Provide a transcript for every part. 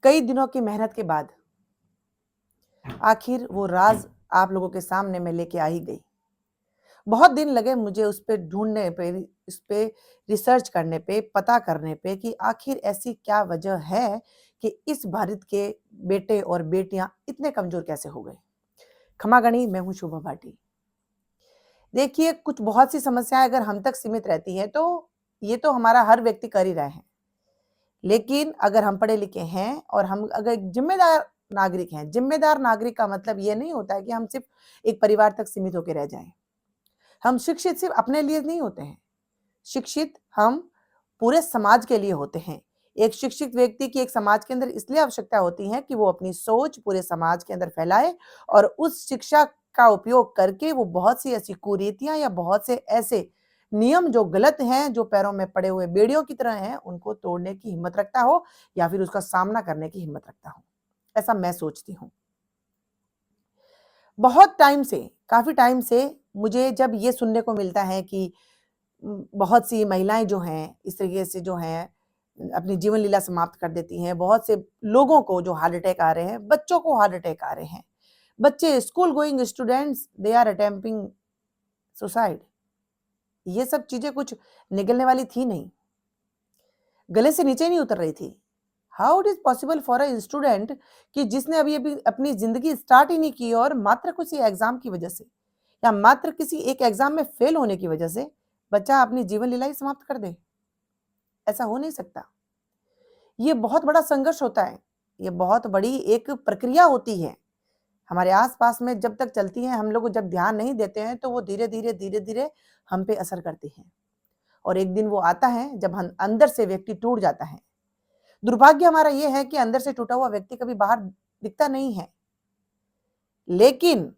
कई दिनों की मेहनत के बाद आखिर वो राज आप लोगों के सामने मैं लेके आ ही गई। बहुत दिन लगे मुझे उस पे ढूँढने पे, इस पे रिसर्च करने पे, पता करने पे कि आखिर ऐसी क्या वजह है कि इस भारत के बेटे और बेटियाँ इतने कमज़ोर कैसे हो गए। क्षमागणी, मैं हूँ शुभा भाटी। देखिए, कुछ बहुत सी समस्याएँ अगर हम तक सीमित रहती हैं, तो ये तो हमारा हर व्यक्ति कर ही रहे हैं। लेकिन अगर हम पढ़े-लिखे हैं और हम अगर एक ज़िम्मेदार नागरिक हैं, ज़िम्मेदार नागरिक का मतलब ये नहीं होता है कि हम सिर्फ़ एक परिवार तक सीमित होके रह जाएँ। हम शिक्षित सिर्फ़ अपने लिए नहीं होते हैं, शिक्षित हम पूरे समाज के लिए होते हैं। एक शिक्षित व्यक्ति की एक समाज के अंदर इसलिए आवश्यकता होती है कि वो अपनी सोच पूरे समाज के अंदर फैलाए और उस शिक्षा का उपयोग करके वो बहुत सी ऐसी कुरीतियाँ या बहुत से ऐसे नियम जो गलत हैं, जो पैरों में पड़े हुए बेड़ियों की तरह हैं, उनको तोड़ने की हिम्मत रखता हो या फिर उसका सामना करने की हिम्मत रखता हो। ऐसा मैं सोचती हूँ। बहुत टाइम से, काफ़ी टाइम से मुझे जब ये सुनने को मिलता है कि बहुत सी महिलाएँ जो हैं, इस तरीके से जो हैं अपनी जीवन लीला समाप्त कर देती हैं। बहुत से लोगों को जो हार्ट अटैक आ रहे हैं, बच्चों को हार्ट अटैक आ रहे हैं। बच्चे school going students they are attempting suicide. ये सब चीज़ें कुछ निगलने वाली थी नहीं। गले से नीचे नहीं उतर रही थी। How it is possible for a student कि जिसने अभी-अभी अपनी ज़िंदगी स्टार्ट ही नहीं की और मात्र किसी एग्ज़ाम की वजह से या मात्र किसी एक एग्ज़ाम में फेल होने की वजह से बच्चा अपनी जीवन लीला ही समाप्त कर दे। ऐसा हो नहीं सकता। ये बहुत बड़ा संघर्ष होता है। ये बहुत बड़ी एक प्रक्रिया होती है। हमारे आस-पास में जब तक चलती है, हम लोग जब ध्यान नहीं देते हैं, तो वो धीरे-धीरे, धीरे-धीरे हम पे असर करती हैं। और एक दिन वो आता है, जब हम अंदर से व्यक्ति टूट जाता है। दुर्भाग्य हमारा ये है कि अंदर से टूटा हुआ व्यक्ति कभी बाहर दिखता नहीं है। लेकिन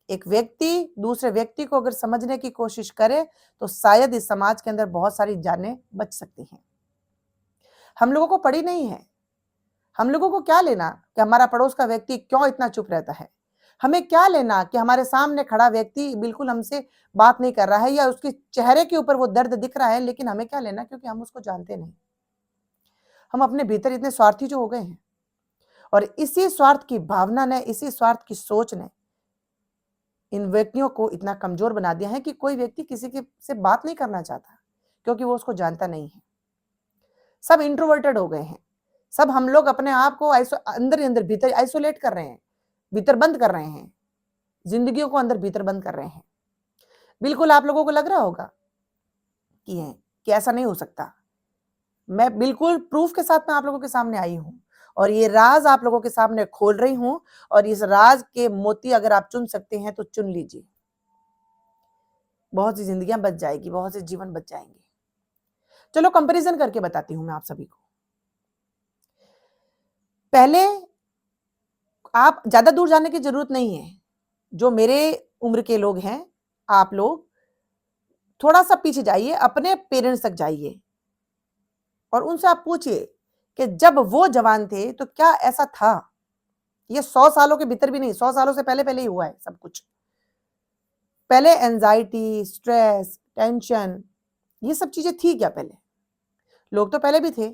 एक व्यक्ति दूसरे व्यक्ति को अगर समझने की कोशिश करे, तो शायद इस समाज के अंदर बहुत सारी जानें बच सकती हैं। हम लोगों को पड़ी नहीं है। हम लोगों को क्या लेना कि हमारा पड़ोस का व्यक्ति क्यों इतना चुप रहता है? हमें क्या लेना कि हमारे सामने खड़ा व्यक्ति बिल्कुल हमसे बात नहीं कर रहा है या उसके चेहरे के ऊपर वो दर्द दिख रहा है, लेकिन हमें क्या लेना क्योंकि हम उसको जानते नहीं। हम अपने भीतर इतने स्वार्थी जो हो गए हैं और इसी स्वार्थ की भावना ने, इसी स्वार्थ की सोच ने इन व्यक्तियों को इतना कमज़ोर बना दिया है कि कोई व्यक्ति किसी के से बात नहीं करना चाहता, क्योंकि वो उसको जानता नहीं है। सब इंट्रोवर्टेड हो गए हैं। सब हम लोग अपने आप को अंदर ही अंदर भीतर आइसोलेट कर रहे हैं, भीतर बंद कर रहे हैं, ज़िंदगियों को अंदर भीतर बंद कर रहे हैं। बिल्कुल आप लोगों को लग रहा होगा कि ऐसा नहीं हो सकता। मैं बिल्कुल प्रूफ़ के साथ मैं आप लोगों के सामने आई हूँ और ये राज़ आप लोगों के सामने खोल रही हूँ और इस राज़ के मोती अगर आप चुन सकते हैं तो चुन लीजिए। बहुत सी ज़िंदगियाँ बच जाएगी, बहुत से जीवन बच जाएँगे। चलो कंपैरिज़न करके बताती हूँ मैं आप सभी को। पहले आप ज़्यादा दूर जाने की ज़रूरत नहीं है। जो मेरे उम्र के लोग हैं, आप लोग थोड़ा-सा पीछे जाइए, अपने पेरेंट्स तक जाइए और उनसे आप पूछिए कि जब वो जवान थे, तो क्या ऐसा था? ये 100 सालों के भीतर भी नहीं, 100 सालों से पहले-पहले ही हुआ है सब कुछ। पहले एंग्ज़ायटी, स्ट्रेस, टेंशन ये सब चीज़ें थी क्या पहले? लोग तो पहले भी थे,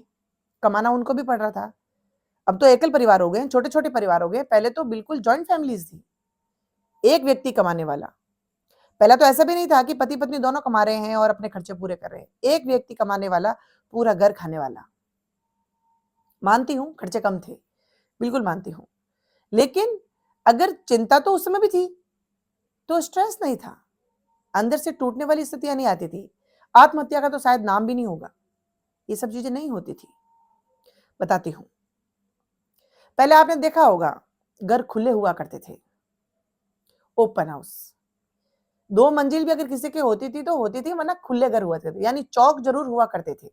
कमाना उनको भी पड़ रहा था। अब तो एकल परिवार हो गए हैं, छोटे-छोटे परिवार हो गए, पहले तो बिल्कुल जॉइंट फैमिलीज़ थी। एक व्यक्ति कमाने वाला। पहले तो ऐसा भी नहीं था कि पति-पत्नी दोनों कमा रहे हैं और अपने खर्चे पूरे कर रहे हैं। एक व्यक्ति कमाने वाला, पूरा घर खाने वाला। मानती हूँ, खर्चे कम थे, बिल्कुल मानती हूँ। लेकिन अगर चिंता तो उस समय भी थी, तो स्ट्रेस नहीं था। अंदर से टूटने वाली स्थितियाँ नहीं आती थी। आत्महत्या का तो शायद नाम भी नहीं होगा। ये सब चीज़ें नहीं होती थी। बताती हूँ। पहले आपने देखा होगा, घर खुले हुआ करते थे, ओपन हाउस। 2 मंजिल भी अगर किसी की होती थी, तो होती थी वरना खुले घर हुआ करते थे, यानी चौक ज़रूर हुआ करते थे।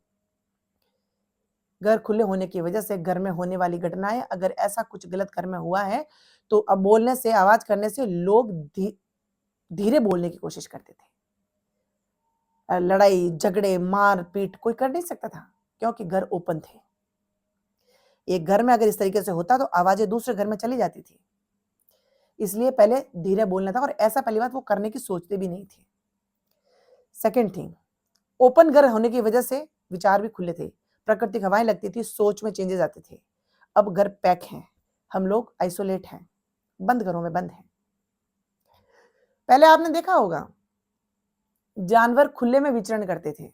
घर खुले होने की वजह से घर में होने वाली घटनाएँ अगर ऐसा कुछ गलत घर में हुआ है, तो अब बोलने से, आवाज़ करने से लोग धीरे बोलने की कोशिश करते थे। लड़ाई, झगड़े, मार-पीट कोई कर नहीं सकता था, क्योंकि घर ओपन थे। एक घर में अगर इस तरीके से होता, तो आवाज़ें दूसरे घर में चली जाती थी। इसलिए पहले धीरे बोलना था और ऐसा पहली बात वो करने की सोचते भी नहीं थे। सेकंड थिंग, ओपन घर होने की वजह से विचार भी खुले थे, प्राकृतिक हवाएँ लगती थी, सोच में चेंजेज़ आते थे। अब घर पैक हैं, हम लोग आइसोलेट हैं, बंद घरों में बंद हैं। पहले आपने देखा होगा जानवर खुले में विचरण करते थे,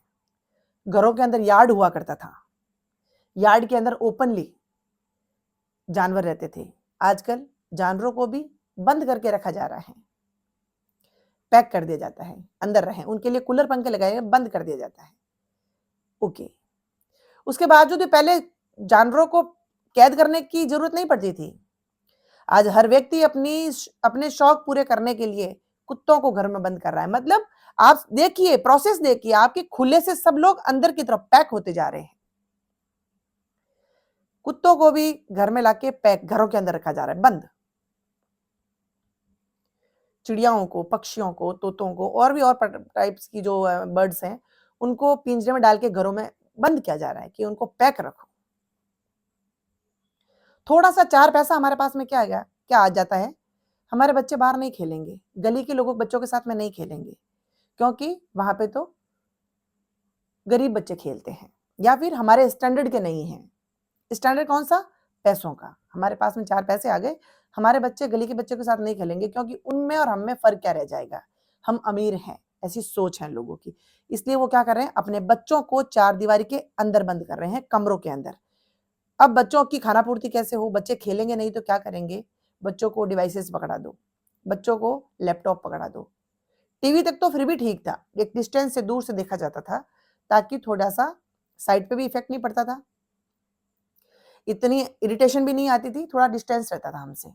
घरों के अंदर यार्ड हुआ करता था, यार्ड के अंदर ओपनली जानवर रहते थे। आजकल जानवरों को भी बंद करके रखा जा रहा है, पैक कर दिया जाता है, अंदर रहें, उनके लिए कूलर पंखे लगाए गए, बंद कर दिया जाता है। ओके, उसके बावजूद भी पहले जानवरों को कैद करने की जरूरत नहीं पड़ती थी। आज हर व्यक्ति अपने शौक पूरे करने के लिए कुत्तों को घर में बंद कर रहा है। मतलब आप देखिए, प्रोसेस देखिए, आपके खुले से सब लोग अंदर की तरफ पैक होते जा रहे हैं। कुत्तों को भी घर में लाके पैक, घरों के अंदर रखा जा रहा है, बंद। चिड़ियाओं को, पक्षियों को, तोतों को और भी और टाइप्स की जो बर्ड्स हैं, उनको पिंजरे में डाल के घरों में बंद किया जा रहा है कि उनको पैक रखो। थोड़ा सा 4 पैसा हमारे पास में क्या आ जाता है, हमारे बच्चे बाहर नहीं खेलेंगे, गली के लोगों बच्चों के साथ में नहीं खेलेंगे, क्योंकि वहां पे तो गरीब बच्चे खेलते हैं या फिर हमारे स्टैंडर्ड के नहीं हैं। स्टैंडर्ड कौन सा? पैसों का। हमारे पास में 4 पैसे आ गए, हमारे बच्चे गली के बच्चों के साथ नहीं खेलेंगे, क्योंकि उनमें और हम में फर्क क्या रह जाएगा, हम अमीर हैं, ऐसी सोच है लोगों की। इसलिए वो क्या कर रहे हैं, अपने बच्चों को 4 दीवारी के अंदर बंद कर रहे हैं, कमरों के अंदर। अब बच्चों की खाना पूर्ति कैसे हो, बच्चे खेलेंगे नहीं तो क्या करेंगे, बच्चों को डिवाइसेस पकड़ा दो, बच्चों को लैपटॉप पकड़ा दो। टीवी तक तो फिर भी ठीक था, एक डिस्टेंस से दूर से देखा जाता था, ताकि थोड़ा सा साइड पे भी इफेक्ट नहीं पड़ता था, इतनी इरिटेशन भी नहीं आती थी, थोड़ा डिस्टेंस रहता था हमसे।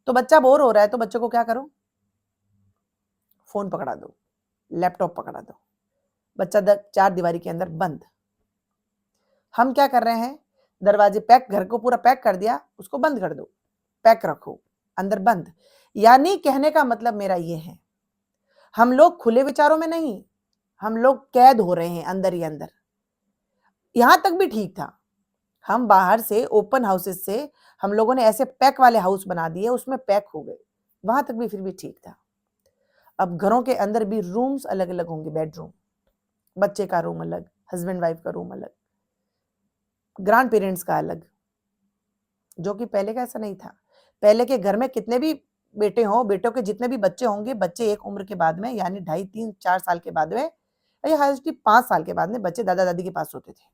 तो बच्चा बोर हो रहा है तो बच्चों को क्या करो, फोन पकड़ा दो, लैपटॉप पकड़ा दो, बच्चा 4 दीवारी के अंदर बंद। हम क्या कर रहे हैं, दरवाजे पैक, घर को पूरा पैक कर दिया, उसको बंद कर दो, पैक रखो, अंदर बंद। यानी कहने का मतलब मेरा ये है, हम लोग खुले विचारों में नहीं, हम लोग कैद हो रहे हैं अंदर ही अंदर। यहां तक भी ठीक था, हम बाहर से ओपन हाउसेस से हम लोगों ने ऐसे पैक वाले हाउस बना दिए, उसमें पैक हो गए, वहां तक भी फिर भी ठीक था। अब घरों के अंदर भी रूम्स अलग अलग होंगे, बेडरूम, बच्चे का रूम अलग, हस्बैंड वाइफ का रूम अलग, ग्रैंड पेरेंट्स का अलग, जो कि पहले का ऐसा नहीं था। पहले के घर में कितने भी बेटे हों, बेटों के जितने भी बच्चे होंगे, बच्चे एक उम्र के बाद में, यानी 2.5, 3, 4 साल के बाद में, या हाईएस्ट 5 साल के बाद में बच्चे दादा दादी के पास होते थे।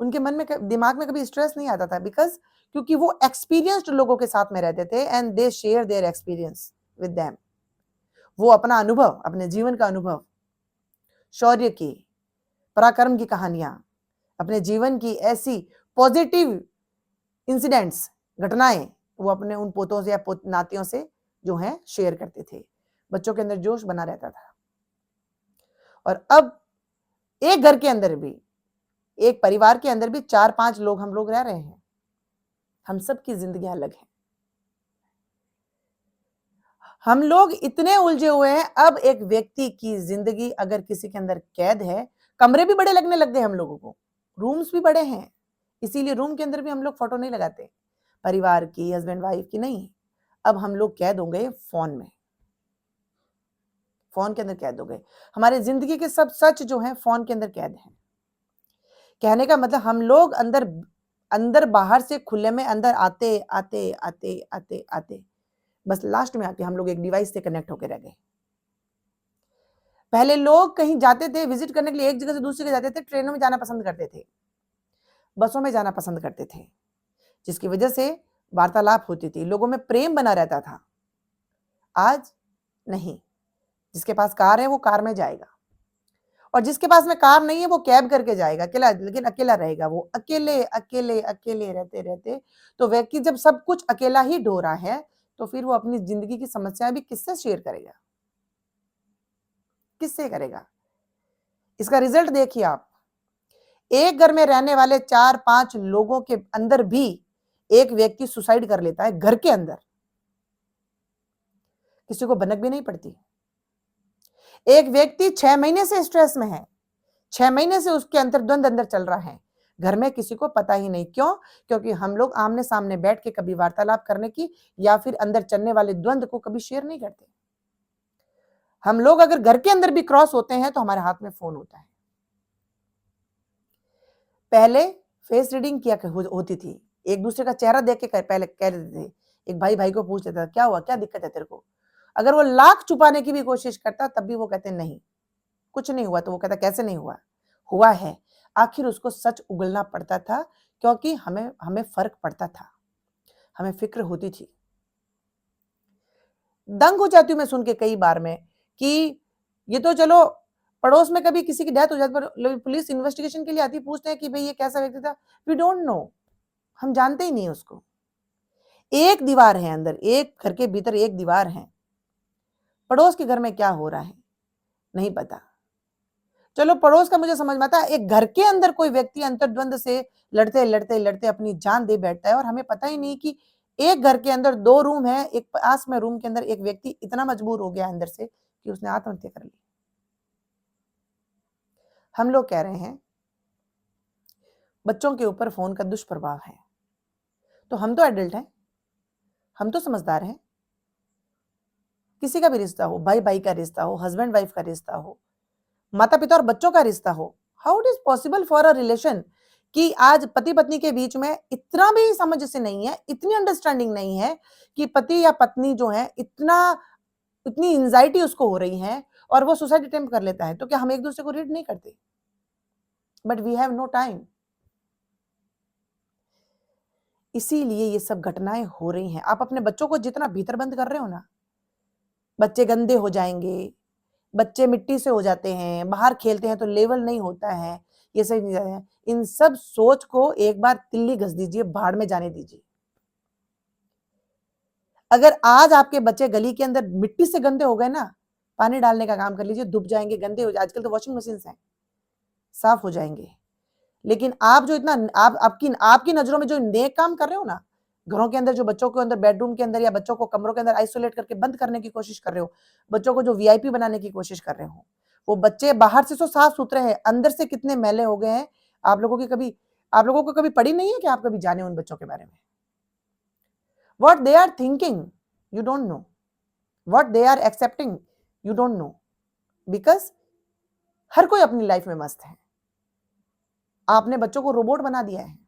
उनके मन में, दिमाग में कभी स्ट्रेस नहीं आता था, बिकॉज क्योंकि वो एक्सपीरियंस्ड लोगों के साथ में रहते थे, and they share their experience with them. वो अपना अनुभव, अपने जीवन का अनुभव, शौर्य की, पराक्रम की कहानियां, अपने जीवन की ऐसी पॉजिटिव इंसिडेंट्स, घटनाएं, वो अपने उन पोतों से या नातियों से जो है शेयर करते थे। बच्चों के अंदर जोश बना रहता था। और अब एक घर के अंदर भी, एक परिवार के अंदर भी 4-5 लोग हम लोग रह रहे हैं, हम सब की जिंदगी अलग है। हम लोग इतने उलझे हुए हैं, अब एक व्यक्ति की जिंदगी अगर किसी के अंदर कैद है, कमरे भी बड़े लगने लग गए हम लोगों को, रूम्स भी बड़े हैं, इसीलिए रूम के अंदर भी हम लोग फोटो नहीं लगाते परिवार की, हस्बैंड वाइफ की, नहीं। अब हम लोग कैद हो गए फोन में, फोन के अंदर कैद हो गए। हमारे जिंदगी के सब सच जो है फोन के अंदर कैद है। कहने का मतलब हम लोग अंदर बाहर से खुले में अंदर आते आते आते आते आते बस लास्ट में आके हम लोग एक डिवाइस से कनेक्ट होकर रह गए। पहले लोग कहीं जाते थे विजिट करने के लिए, एक जगह से दूसरी जगह जाते थे, ट्रेनों में जाना पसंद करते थे, बसों में जाना पसंद करते थे, जिसकी वजह से वार्तालाप होती थी, लोगों में प्रेम बना रहता था। आज नहीं, जिसके पास कार है वो कार में जाएगा, और जिसके पास में कार नहीं है वो कैब करके जाएगा, अकेला, लेकिन अकेला रहेगा। वो अकेले अकेले अकेले रहते रहते, तो व्यक्ति जब सब कुछ अकेला ही ढो रहा है, तो फिर वो अपनी जिंदगी की समस्याएं भी किससे शेयर करेगा, किससे करेगा? इसका रिजल्ट देखिए आप, एक घर में रहने वाले 4-5 लोगों के अंदर भी एक व्यक्ति सुसाइड कर लेता है, घर के अंदर, किसी को भनक भी नहीं पड़ती। एक व्यक्ति 6 महीने से स्ट्रेस में है, 6 महीने से उसके अंतर्द्वंद अंदर चल रहा है, घर में किसी को पता ही नहीं। क्यों? क्योंकि हम लोग आमने सामने बैठ के कभी वार्तालाप करने की या फिर अंदर चलने वाले द्वंद को कभी शेयर नहीं करते। हम लोग अगर घर के अंदर भी क्रॉस होते हैं तो हमारे हाथ में फोन होता है। पहले फेस रीडिंग किया होती थी, एक दूसरे का चेहरा देख के पहले कह देते थे, एक भाई भाई को पूछ लेता था क्या हुआ, क्या दिक्कत है तेरे को। अगर वो लाख छुपाने की भी कोशिश करता तब भी वो कहते नहीं कुछ नहीं हुआ, तो वो कहता कैसे नहीं हुआ, हुआ है। आखिर उसको सच उगलना पड़ता था, क्योंकि हमें हमें फर्क पड़ता था, हमें फिक्र होती थी। दंग हो जाती हूँ मैं सुन के कई बार में कि ये तो चलो पड़ोस में कभी किसी की डेथ हो जाती है, पुलिस इन्वेस्टिगेशन के लिए आती, पूछते हैं कि भाई ये कैसा व्यक्ति था, वी डोंट नो, हम जानते ही नहीं उसको। एक दीवार है अंदर, एक घर के भीतर एक दीवार है, पड़ोस के घर में क्या हो रहा है नहीं पता। चलो पड़ोस का मुझे समझ में आता है, एक घर के अंदर कोई व्यक्ति अंतर्द्वंद से लड़ते लड़ते लड़ते अपनी जान दे बैठता है और हमें पता ही नहीं कि एक घर के अंदर 2 रूम है, एक पास में रूम के अंदर एक व्यक्ति इतना मजबूर हो गया अंदर से कि उसने आत्महत्या कर ली। हम लोग कह रहे हैं बच्चों के ऊपर फोन का दुष्प्रभाव है, तो हम तो एडल्ट हैं, हम तो समझदार हैं। किसी का भी रिश्ता हो, भाई भाई का रिश्ता हो, हस्बैंड वाइफ का रिश्ता हो, माता पिता और बच्चों का रिश्ता हो, how it is possible for a relation कि आज पति पत्नी के बीच में इतना भी समझ से नहीं है, इतनी अंडरस्टैंडिंग नहीं है कि पति या पत्नी जो है इतनी एंजाइटी उसको हो रही है और वो सुसाइड अटेम्प्ट कर लेता है, तो क्या हम एक दूसरे को रीड नहीं करते? But we have no time. इसीलिए ये सब घटनाएं हो रही हैं। आप अपने बच्चों को जितना भीतर बंद कर रहे हो ना, बच्चे गंदे हो जाएंगे, बच्चे मिट्टी से हो जाते हैं, बाहर खेलते हैं तो लेवल नहीं होता है, ये सही नहीं है। इन सब सोच को एक बार तिल्ली घस दीजिए, भाड़ में जाने दीजिए। अगर आज आपके बच्चे गली के अंदर मिट्टी से गंदे हो गए ना, पानी डालने का काम कर लीजिए, डूब जाएंगे, गंदे हो जाए। आजकल तो वॉशिंग मशीन हैं, साफ हो जाएंगे। लेकिन आप जो इतना आप आपकी नजरों में जो नेक काम कर रहे हो ना, घरों के अंदर जो बच्चों को अंदर बेडरूम के अंदर या बच्चों को कमरों के अंदर आइसोलेट करके बंद करने की कोशिश कर रहे हो, बच्चों को जो वीआईपी बनाने की कोशिश कर रहे हो, वो बच्चे बाहर से तो साफ सुथरे हैं, अंदर से कितने मैले हो गए हैं। आप लोगों को कभी पड़ी नहीं है कि आप कभी जाने उन बच्चों के बारे में? What they are thinking you don't know, what they are expecting you don't know, because हर कोई अपनी लाइफ में मस्त है। आपने बच्चों को रोबोट बना दिया है।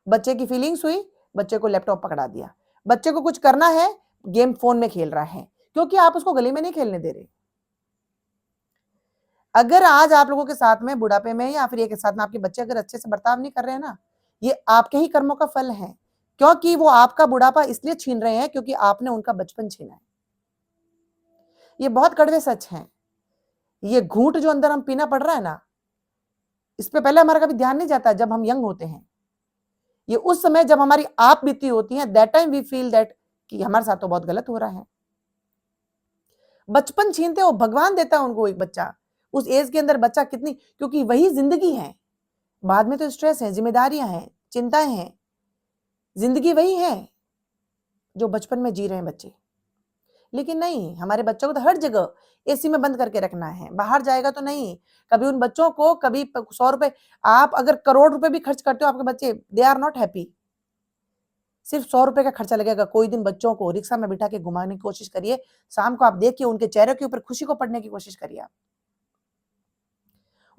बच्चे की फीलिंग्स हुई, बच्चे को लैपटॉप पकड़ा दिया, बच्चे को कुछ करना है, गेम फोन में खेल रहा है, क्योंकि आप उसको गली में नहीं खेलने दे रहे। अगर आज आप लोगों के साथ में बुढ़ापे में या फिर एक साथ में आपके बच्चे अगर अच्छे से बर्ताव नहीं कर रहे हैं ना, ये आपके ही कर्मों का फल है, क्योंकि वो आपका बुढ़ापा इसलिए छीन रहे हैं क्योंकि आपने उनका बचपन छीना है। ये बहुत कड़वे सच हैं। ये घूंट जो अंदर हम पीना पड़ रहा है ना, इस पे पहले हमारा कभी ध्यान नहीं जाता। जब हम यंग होते हैं, ये उस समय जब हमारी आप बीती होती है, that time we feel that कि हमारे साथ तो बहुत गलत हो रहा है। बचपन छीनते हो, भगवान देता है उनको एक बच्चा, उस एज के अंदर बच्चा कितनी, क्योंकि वही जिंदगी है। बाद में तो स्ट्रेस है, जिम्मेदारियां हैं, चिंताएं हैं, जिंदगी वही है जो बचपन में जी रहे हैं बच्चे। लेकिन नहीं, हमारे बच्चों को तो हर जगह एसी में बंद करके रखना है, बाहर जाएगा तो नहीं। कभी उन बच्चों को कभी 100 रुपए, आप अगर करोड़ रुपए भी खर्च करते हो, आपके बच्चे दे आर नॉट हैप्पी। सिर्फ 100 रुपए का खर्चा लगेगा। कोई दिन बच्चों को रिक्शा में बिठा के घुमाने की कोशिश करिए, शाम को आप देखिए उनके चेहरे के ऊपर खुशी को पढ़ने की कोशिश करिए। आप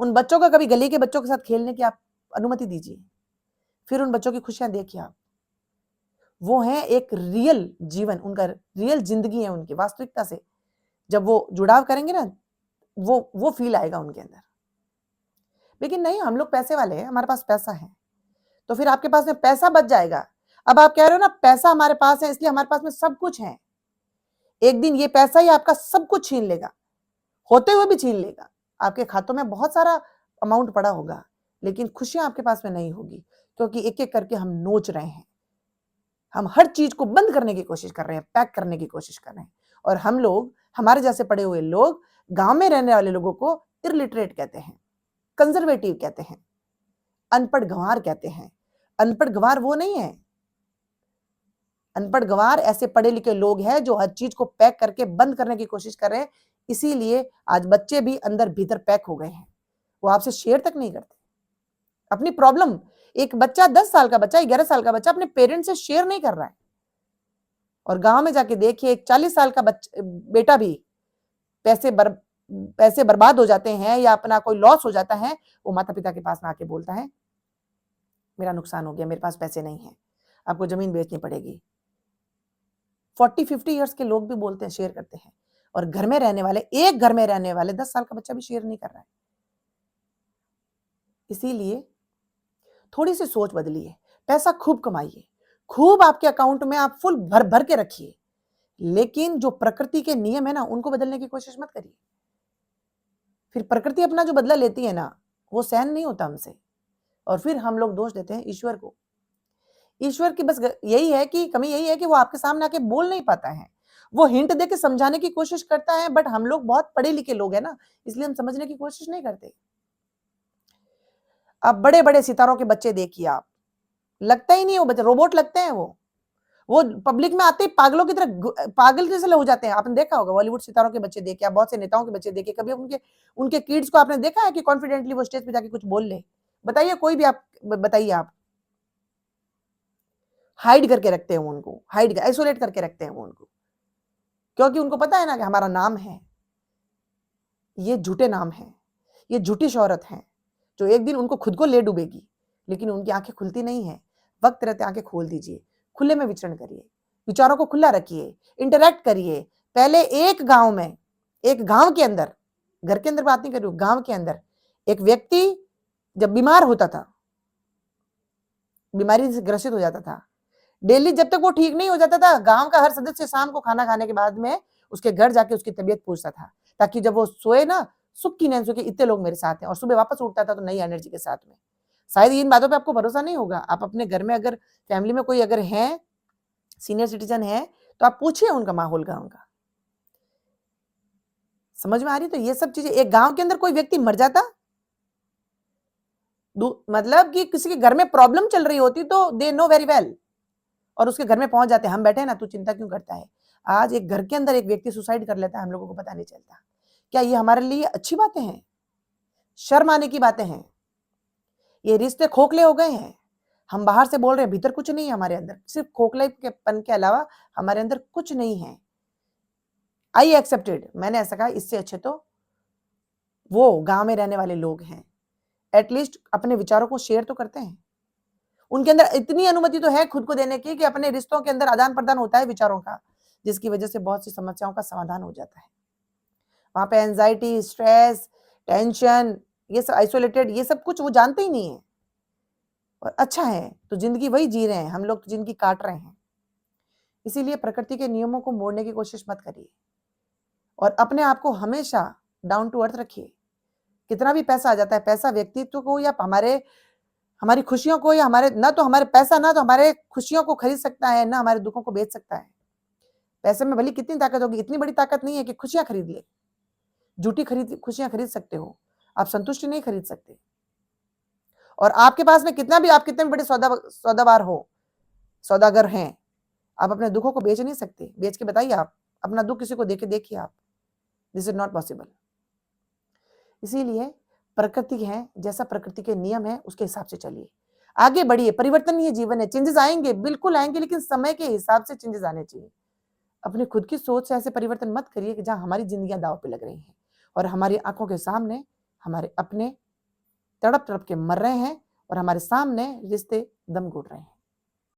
उन बच्चों का कभी गली के बच्चों के साथ खेलने की आप अनुमति दीजिए, फिर उन बच्चों की खुशियां देखिए आप। वो है एक रियल जीवन, उनका रियल जिंदगी है उनकी वास्तविकता से। जब वो जुड़ाव करेंगे ना, वो फील आएगा उनके अंदर। लेकिन नहीं, हम लोग पैसे वाले हैं, हमारे पास पैसा है, तो फिर आपके पास में पैसा बच जाएगा। अब आप कह रहे हो ना पैसा हमारे पास है इसलिए हमारे पास में सब कुछ है। एक दिन ये पैसा ही आपका सब कुछ छीन लेगा, होते हुए भी छीन लेगा। आपके खातों में बहुत सारा अमाउंट पड़ा होगा, लेकिन खुशियां आपके पास में नहीं होगी, क्योंकि एक एक करके हम नोच रहे हैं। हम हर चीज को बंद करने की कोशिश कर रहे हैं, पैक करने की कोशिश कर रहे हैं। और हम लोग, हमारे जैसे पढ़े हुए लोग, गांव में रहने वाले लोगों को इलिटरेट कहते हैं, कंजर्वेटिव कहते हैं, अनपढ़ गंवार कहते हैं। अनपढ़ गंवार वो नहीं है, अनपढ़ गंवार ऐसे पढ़े लिखे लोग हैं जो हर चीज को पैक करके बंद करने की कोशिश कर रहे हैं। इसीलिए आज बच्चे भी अंदर भीतर पैक हो गए हैं, वो आपसे शेयर तक नहीं करते अपनी प्रॉब्लम। एक बच्चा 10 साल का बच्चा, 11 साल का बच्चा अपने पेरेंट्स से शेयर नहीं कर रहा है। और गांव में जाके देखिए, एक 40 साल का बेटा भी पैसे बर्बाद हो जाते हैं या अपना कोई लॉस हो जाता है, वो माता पिता के पास में आके बोलता है मेरा नुकसान हो गया, मेरे पास पैसे नहीं हैं, आपको ज़मीन बेचनी पड़ेगी। 40-50 इयर्स के लोग भी बोलते हैं, शेयर करते हैं। और घर में रहने वाले, एक घर में रहने वाले 10 साल का बच्चा भी शेयर नहीं कर रहा है। इसीलिए थोड़ी-सी सोच बदलिए, पैसा खूब कमाइए, खूब आपके अकाउंट में आप फुल भर-भर के रखिए, लेकिन जो प्रकृति के नियम है ना, उनको बदलने की कोशिश मत करिए। फिर प्रकृति अपना जो बदला लेती है ना, वो सहन नहीं होता हमसे और फिर हम लोग दोष देते हैं ईश्वर को। ईश्वर की बस यही है कि कमी यही है कि वो आपके सामने आके बोल नहीं पाता है। वो हिंट देके समझाने की कोशिश करता है, बट हम लोग बहुत पढ़े-लिखे लोग हैं ना, इसलिए हम समझने की कोशिश नहीं करते। अब बड़े-बड़े सितारों के बच्चे देखिए आप, लगता ही नहीं है वो बच्चे, रोबोट लगते हैं वो। वो पब्लिक में आते ही पागलों की तरह पागल जैसे हो जाते हैं। आपने देखा होगा बॉलीवुड सितारों के बच्चे देखे, बहुत से नेताओं के बच्चे देखे, कभी उनके उनके किड्स को आपने देखा है कि कॉन्फिडेंटली वो स्टेज पे जाके कुछ बोल ले? बताइए कोई भी आप बताइए आप। हाइड करके रखते हैं वो उनको, आइसोलेट करके रखते हैं वो उनको। क्योंकि उनको पता है ना कि हमारा नाम है। ये झूठे नाम हैं, ये झूठी शोहरत है, जो एक दिन उनको खुद को ले डूबेगी, लेकिन उनकी आँखें खुलती नहीं हैं। वक़्त रहते आँखें खोल दीजिए, खुले में विचरण करिए, विचारों को खुला रखिए, इंटरैक्ट करिए। पहले एक गाँव में, एक गाँव के अंदर, घर के अंदर बात नहीं कर रही हूँ, गाँव के अंदर एक व्यक्ति जब बीमार होता था, बीमारी से ग्रसित हो जाता था, डेली जब तक वो ठीक नहीं हो जाता था, गाँव का हर सदस्य शाम को खाना खाने के बाद में उसके घर जाके उसकी तबीयत पूछता था, ताकि जब वो सोए ना, सुख की नींद सो के इतने लोग मेरे साथ हैं, और सुबह वापस उठता था तो नई एनर्जी के साथ में। शायद इन बातों पे आपको भरोसा नहीं होगा, आप अपने घर में अगर फैमिली में कोई अगर है, सीनियर सिटीजन है, तो आप पूछिए उनका माहौल गाँव का। समझ में आ रही है? तो ये सब चीज़ें, एक गाँव के अंदर कोई व्यक्ति मर जाता, मतलब कि किसी के घर में प्रॉब्लम चल रही होती तो दे नो वेरी वेल, और उसके घर में पहुंच जाते हैं, हम बैठे हैं ना, तू चिंता क्यों करता है। आज एक घर के अंदर एक व्यक्ति सुसाइड कर लेता है, हम लोगों को पता नहीं चलता। क्या ये हमारे लिए अच्छी बातें हैं? शर्म आने की बातें हैं। ये रिश्ते खोखले हो गए हैं। हम बाहर से बोल रहे हैं, भीतर कुछ नहीं है हमारे अंदर, सिर्फ खोखलेपन के अलावा हमारे अंदर कुछ नहीं है। आई एक्सेप्टेड, मैंने ऐसा कहा, इससे अच्छे तो वो गांव में रहने वाले लोग हैं, एटलीस्ट अपने विचारों को शेयर तो करते हैं। उनके अंदर इतनी अनुमति तो है खुद को देने की कि अपने रिश्तों के अंदर आदान प्रदान होता है विचारों का, जिसकी वजह से बहुत सी समस्याओं का समाधान हो जाता है। वहां पे एंजाइटी, स्ट्रेस, टेंशन, ये सब आइसोलेटेड, ये सब कुछ वो जानते ही नहीं है। और अच्छा है, तो जिंदगी वही जी रहे हैं, हम लोग तो जिंदगी काट रहे हैं। इसीलिए प्रकृति के नियमों को मोड़ने की कोशिश मत करिए और अपने आप को हमेशा डाउन टू अर्थ रखिए। कितना भी पैसा आ जाता है, पैसा व्यक्तित्व को या हमारी खुशियों को, या हमारे ना तो हमारे पैसा ना तो हमारे खुशियों को खरीद सकता है, ना हमारे दुखों को बेच सकता है। पैसे में भली कितनी ताकत होगी, इतनी बड़ी ताकत नहीं है कि खुशियां खरीद ले। झूठी खुशियां खरीद सकते हो, आप संतुष्टि नहीं खरीद सकते। और आपके पास में आप कितने भी बड़े सौदाबार हो, सौदागर हैं, आप अपने दुखों को बेच नहीं सकते। बेच के बताइए, आप अपना दुख किसी को देके देखिए आप, दिस इज नॉट पॉसिबल। इसीलिए प्रकृति है, जैसा प्रकृति के नियम है उसके हिसाब से चलिए, आगे बढ़िए। परिवर्तन ही जीवन है, चेंजेस आएंगे, बिल्कुल आएंगे, लेकिन समय के हिसाब से चेंजेस आने चाहिए। अपनी खुद की सोच से ऐसे परिवर्तन मत करिए कि जहां हमारी जिंदगियां दाव पे लग रही हैं और हमारी आंखों के सामने हमारे अपने तड़प तड़प के मर रहे हैं और हमारे सामने रिश्ते दम घुट रहे हैं।